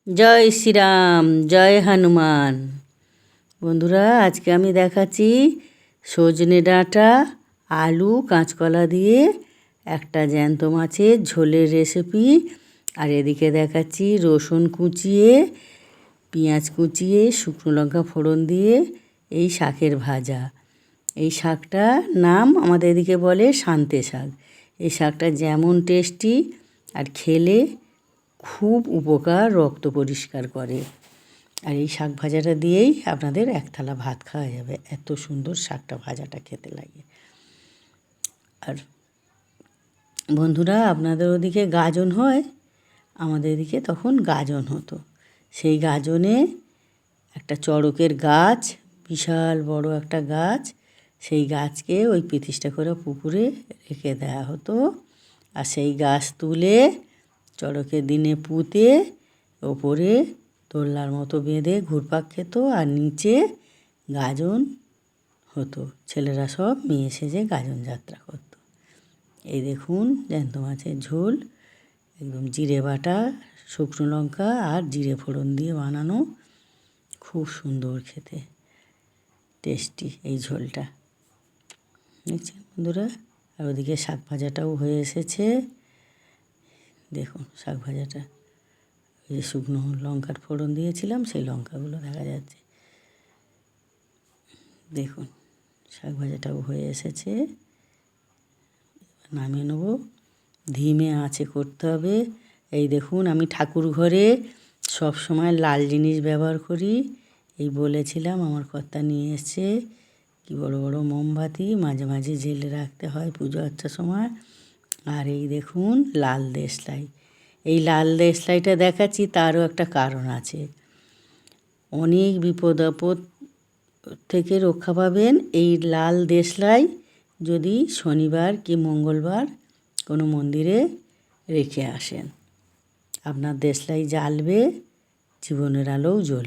জয় শ্রীরাম, জয় হনুমান। বন্ধুরা, আজকে আমি দেখাচ্ছি সজনে ডাঁটা, আলু, কাঁচকলা দিয়ে একটা জ্যান্ত মাছের ঝোলের রেসিপি। আর এদিকে দেখাচ্ছি রসুন কুচিয়ে, পেঁয়াজ কুচিয়ে, শুকনো লঙ্কা ফোড়ন দিয়ে এই শাকের ভাজা। এই শাকটার নাম আমাদের এদিকে বলে সান্তে শাক। এই শাকটা যেমন টেস্টি আর খেলে খুব উপকার, রক্ত পরিষ্কার করে। আর এই শাক ভাজাটা দিয়েই আপনাদের এক থালা ভাত খাওয়া যাবে, এত সুন্দর শাকটা ভাজাটা খেতে লাগে। আর বন্ধুরা, আপনাদের ওদিকে গাজন হয়, আমাদের এদিকে তখন গাজন হতো। সেই গাজনে একটা চড়কের গাছ, বিশাল বড় একটা গাছ, সেই গাছকে ওই প্রতিষ্ঠা করে পুকুরে রেখে দেওয়া হতো। আর সেই গাছ তুলে চড়কের দিনে পুঁতে ওপরে দোলনার মতো বেঁধে ঘুরপাক খেত, আর নিচে গাজন হতো। ছেলেরা সব মেয়ে সেজে গাজন যাত্রা করত। এই দেখুন জ্যান্ত মাছের ঝোল, একদম জিরে বাটা, শুকনো লঙ্কা আর জিরে ফোড়ন দিয়ে বানানো, খুব সুন্দর খেতে, টেস্টি এই ঝোলটা। দেখছেন বন্ধুরা? আর ওদিকে শাক ভাজাটাও হয়ে এসেছে। দেখুন শাক ভাজাটা, ওই যে শুকনো লঙ্কার ফোড়ন দিয়েছিলাম, সেই লঙ্কাগুলো দেখা যাচ্ছে। দেখুন শাক ভাজাটাও হয়ে এসেছে। নামিয়ে নেব, ধিমে আঁচে করতে হবে। এই দেখুন, আমি ঠাকুর ঘরে সব সময় লাল জিনিস ব্যবহার করি। এই বলেছিলাম, আমার কর্তা নিয়ে এসছে কি বড় বড় মোমবাতি, মাঝে মাঝে জেলে রাখতে হয় পুজো আচ্চার সময়। আর এই দেখুন লাল দেশলাই। এই লাল দেশলাইটা দেখাচ্ছি, তারও একটা কারণ আছে। অনেক বিপদ আপদ থেকে রক্ষা পাবেন এই লাল দেশলাই যদি শনিবার কি মঙ্গলবার কোনো মন্দিরে রেখে আসেন। আপনার দেশলাই জ্বালবে, জীবনের আলোও জ্বলবে।